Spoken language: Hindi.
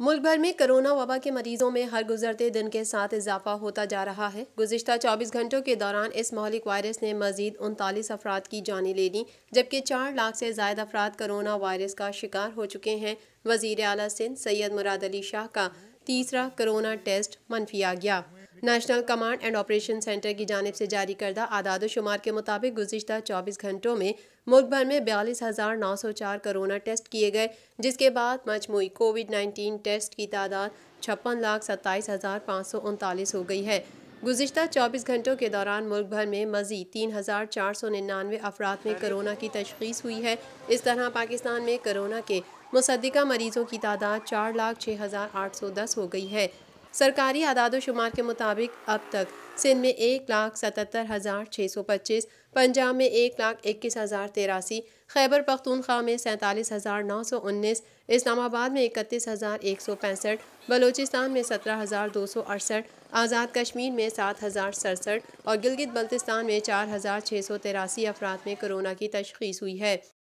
मुल्क भर में कोरोना वबा के मरीजों में हर गुजरते दिन के साथ इजाफा होता जा रहा है। गुज़िश्ता 24 घंटों के दौरान इस महलिक वायरस ने मजीद 39 अफराद की जानें ले ली, जबकि 4 लाख से ज़ायद अफराद कोरोना वायरस का शिकार हो चुके हैं। वज़ीर आला सिंध सैयद मुराद अली शाह का तीसरा कोरोना टेस्ट मनफी आ गया। National command and operation centre की जानिब से जारी करदा आदाद शुमार के मुताबिक गुज़िश्ता 24 घंटों में मुल्क भर में 42,904 कोरोना टेस्ट किए गए, जिसके बाद मजमूई कोविड-19 टेस्ट की तादाद 56,27,539 हो गई है। गुज़िश्ता 24 घंटों के दौरान मुल्क भर में मज़ीद 3,499 अफराद में कोरोना की तशख़ीस हुई है। इस तरह पाकिस्तान में कोरोना के मुसद्दिका मरीजों की तादाद 4,06,810 हो गई है। सरकारी आदाद शुमार के मुताबिक अब तक सिंध में 1,77,625, पंजाब में 1,21,083, खैबर पख्तूनख्वा में 47,919, इस्लामाबाद में 31,165, बलोचिस्तान में 17,268, आज़ाद कश्मीर में 7,067 और गिलगित बल्तिस्तान में 4,683 अफराद में कोरोना की तशख़ीस हुई है।